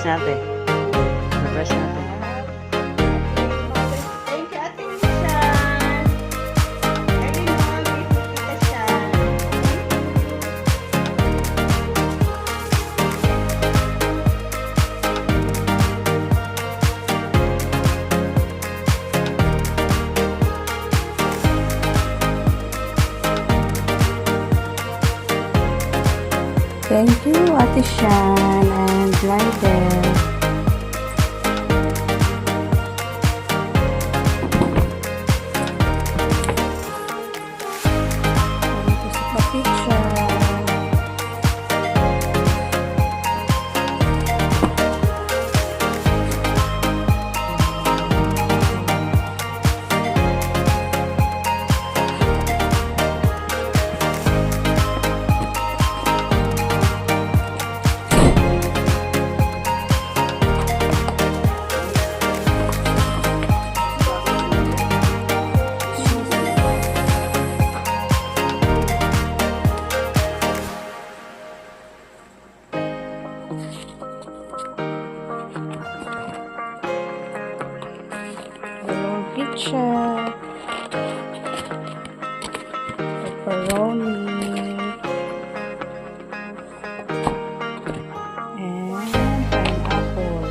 natin. Surprise natin. Thank you, Ate Nishan. Early morning, Tita Shan. Thank you, Ate Shan and Ryder. Thank you sa picture. Hello, picture. Pepperoni. And pineapple.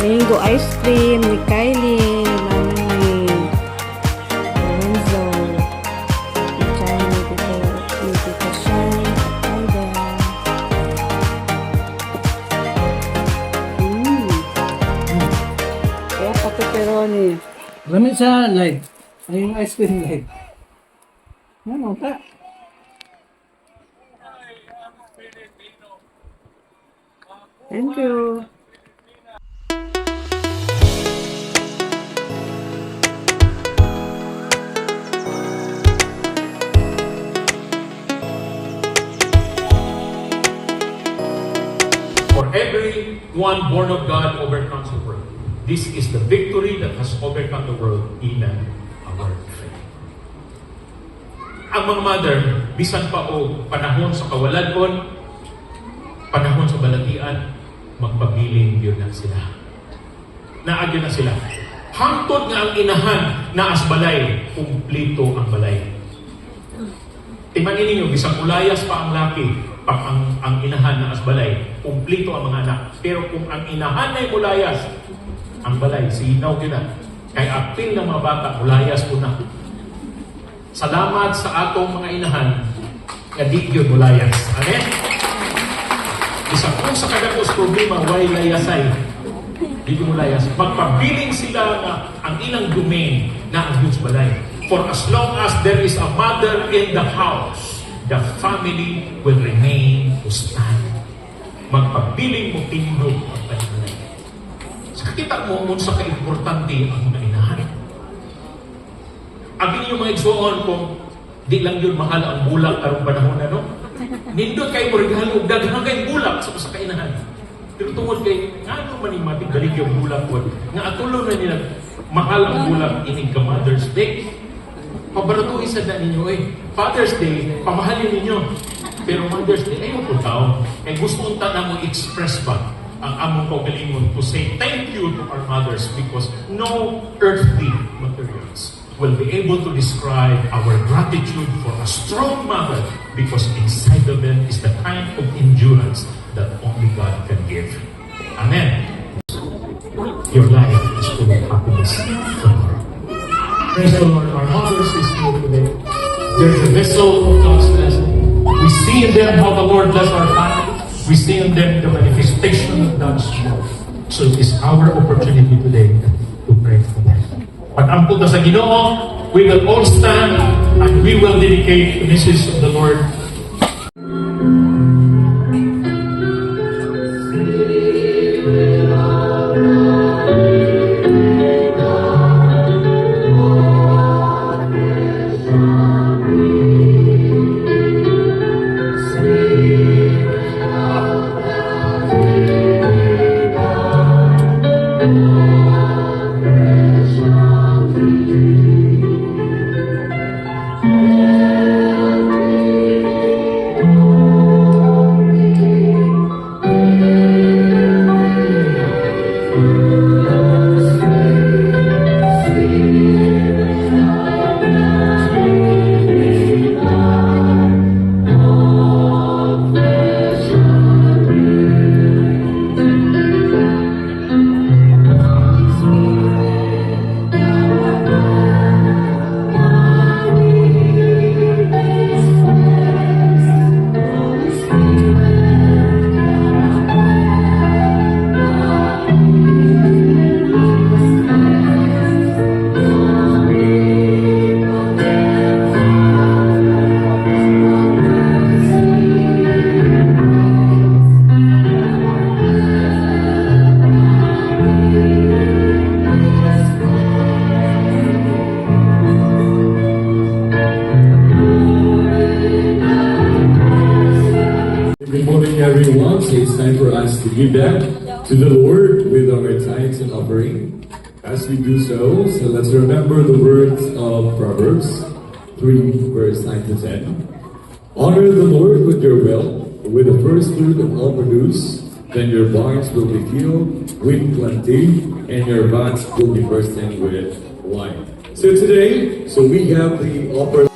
Mango ice cream ni Kylie, Mami Lorenzo, ni Tita Shan, Ryder. Kaya pa pepperoni. Lamit sa light. Ay, yung ice cream light. Ano ka? Thank you. For everyone born of God overcomes the world. This is the victory that has overcome the world, even our faith. Ang mga mother, bisan pa o panahon sa kawaladon, panahon sa balatian, magpabiling yun na sila. Naagyo na sila. Hangtod nga ang inahan na asbalay, kumplito ang balay. Timanin ninyo, bisang ulayas pa ang laki, pag ang inahan na asbalay, kumplito ang mga anak. Pero kung ang inahan ay mulayas, ang balay, sinaw yun na. Kay apil ng mga bata, mulayas ko na. Salamat sa atong mga inahan, nga di yun mulayas. Amen? Isa kung sa kadagos problema, why layasay? Di yun mulayas. Magpabiling sila na ang ilang domain na ang Diyos balay. For as long as there is a mother in the house, the family will remain to stand. Magpabiling mo tindog ang panimalay. Sa kakita mo, sa ka-importante ang mga inahan. Abi niyo mga igsuon kung di lang yun mahal ang bulak karong panahon na, no? Nindot kayo mo regalo, daghang kayong bulak sa kainahan. Pero tungod kay, nga ano man yung matigalig yung bulak ko, nga atulo na nila, mahal ang bulak ining ka Mother's Day. Pabaratuhin sa na ninyo, Father's Day, pamahalin ninyo. Pero Mother's Day, ayaw po tao. Eh gusto unta na mo express ba ang among kaugalingon to say thank you to our mothers because no earthly materials will be able to describe our gratitude for a strong mother because inside of them is the kind of endurance that only God can give. Amen. Your life is full of happiness from her. Praise the Lord. Our mothers is here today. There's a vessel of God's blessing. We see in them how the Lord bless our family. We see in them the manifestation of God's love. So it is our opportunity today to pray for them. Pag-ampun na sa Ginoo, we will all stand and we will dedicate the message of the Lord. Good morning, everyone. So it's time for us to give back to the Lord with our tithes and offering. As we do so, let's remember the words of Proverbs 3, verse 9 to 10. Honor the Lord with your wealth, with the first fruit of all produce. Then your barns will be filled with plenty, and your vats will be bursting with wine. So today, we have the offer.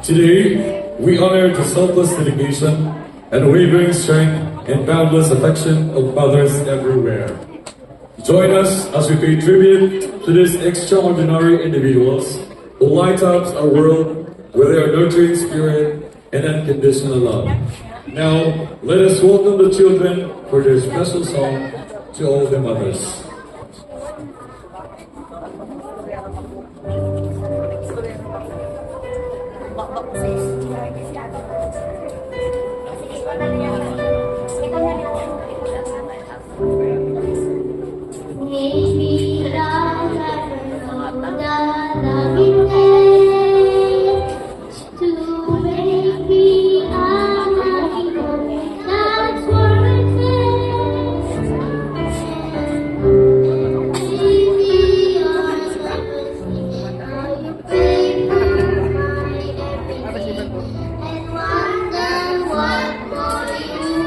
Today, we honor the selfless dedication, unwavering strength, and boundless affection of mothers everywhere. Join us as we pay tribute to these extraordinary individuals who light up our world with their nurturing spirit and unconditional love. Now, let us welcome the children for their special song to all the mothers. And wonder what more you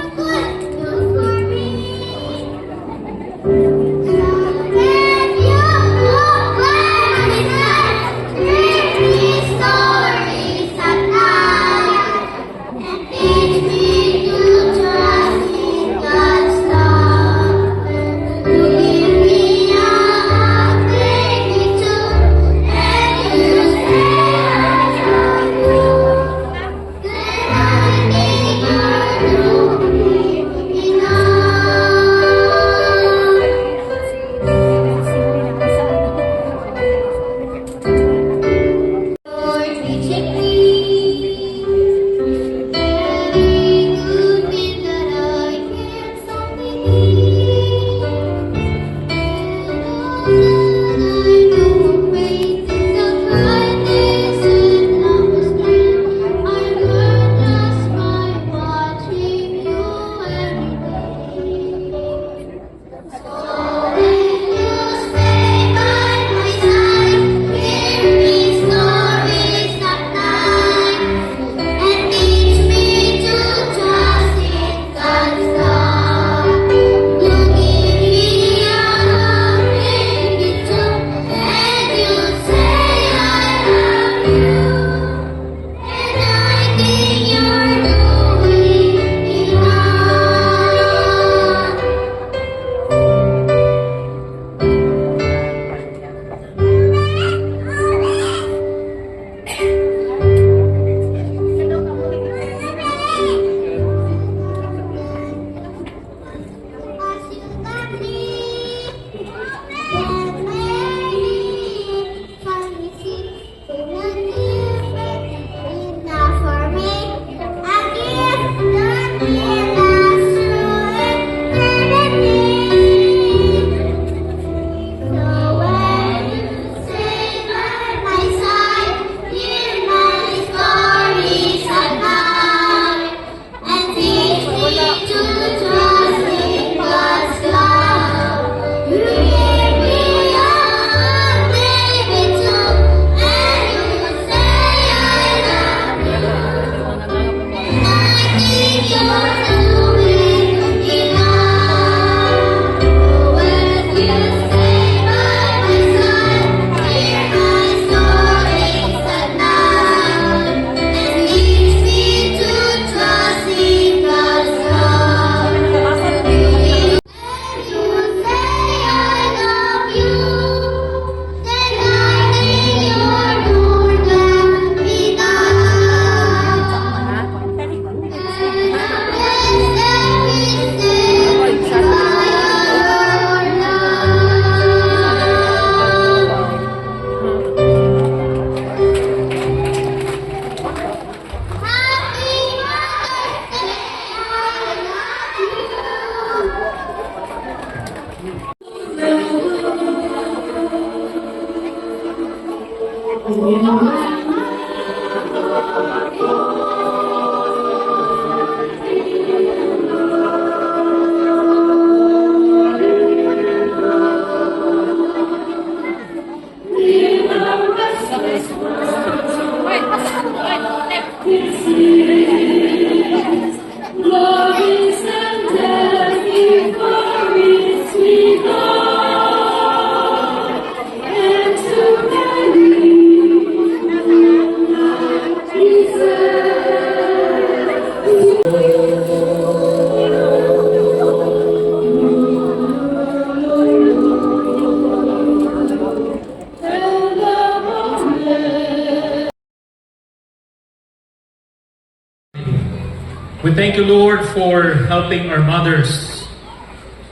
We thank you, Lord, for helping our mothers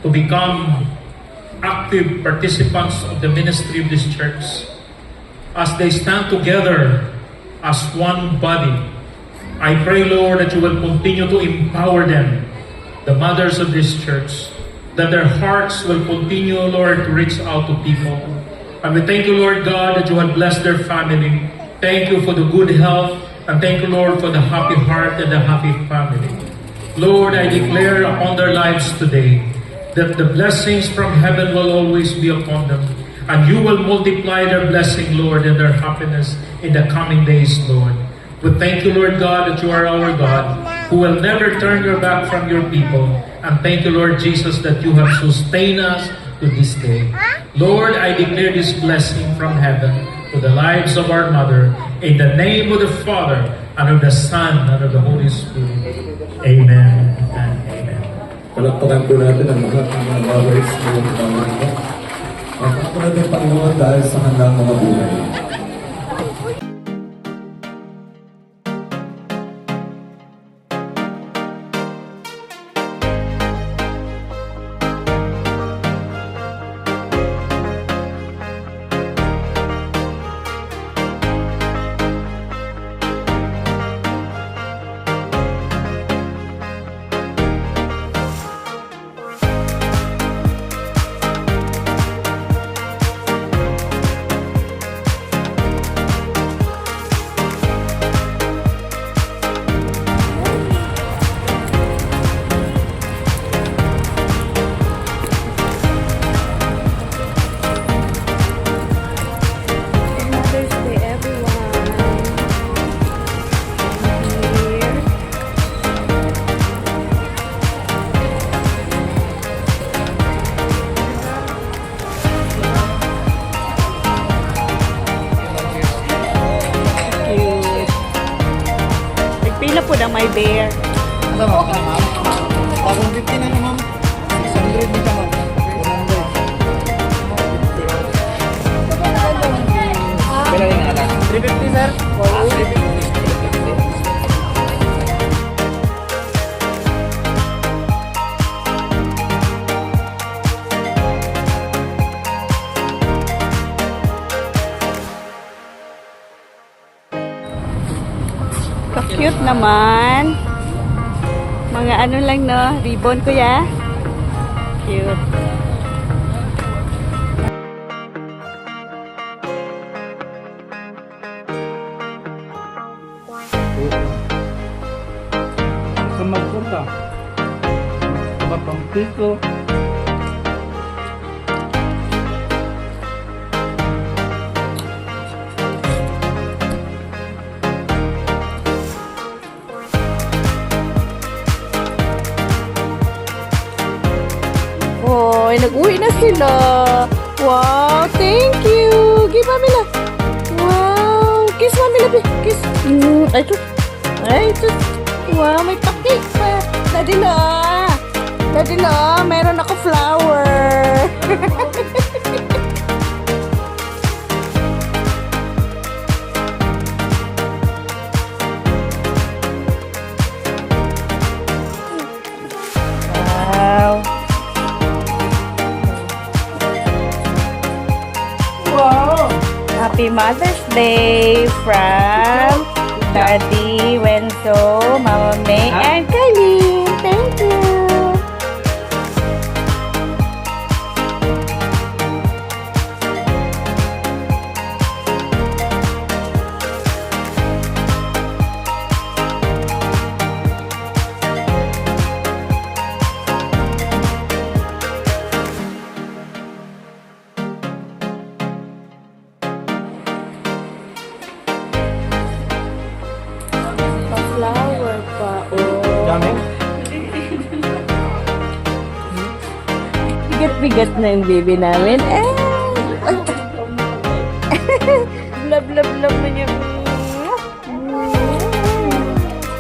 to become active participants of the ministry of this church as they stand together as one body. I pray, Lord, that you will continue to empower them, the mothers of this church, that their hearts will continue, Lord, to reach out to people. And we thank you, Lord God, that you will bless their family. Thank you for the good health, and thank you, Lord, for the happy heart and the happy family. Lord, I declare upon their lives today that the blessings from heaven will always be upon them. And you will multiply their blessing, Lord, and their happiness in the coming days, Lord. We thank you, Lord God, that you are our God, who will never turn your back from your people. And thank you, Lord Jesus, that you have sustained us to this day. Lord, I declare this blessing from heaven to the lives of our mother, in the name of the Father, and of the Son, and of the Holy Spirit. Amen and amen. Palakpakan po natin ang lahat ng mga mothers ngayong pangalaman ko. Palakpakan po natin, Panginoon, dahil sa kanilang mga buhay. Mother's Day, everyone. Here. Cute. Nagpila po ng my bear. Ano mo? Parang 50 na naman. 600 din ka, ma'am. 400. Pila rin ata? 350, sir. 350. Cute naman. Mga ano lang, no? Ribbon, kuya. Cute. Sa magpunta. Kapag piko. Oh, nag-uwi na sila. Wow, thank you. Give mami na. Wow, kiss mami na, kiss. Ay, ito. Ay, ito. Wow, may cupcake pa. Daddy na. Daddy na, meron ako flower. Wow. Wow. Happy Mother's Day from Daddy Wenzo, Mama May, and Kylie. Thank you. namin. Bigat-bigat na yung baby namin. Blab-blab-blab na niya.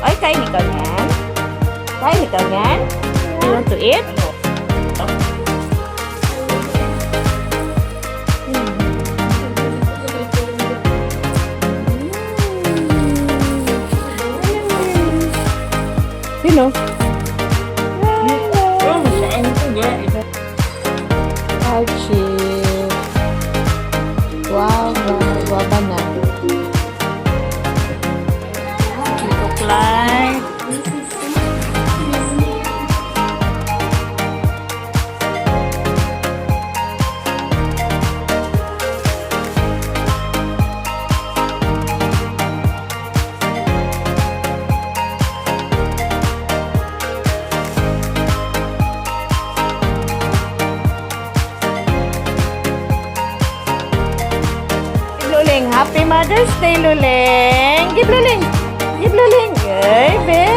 Ay, kain ikaw yan? Kain ikaw yan? You want to eat? Sino? Archie. Wow, wow na. Look like. Luling, Happy Mother's Day, Luling. Give Luling. Give Luling. Ay, babe.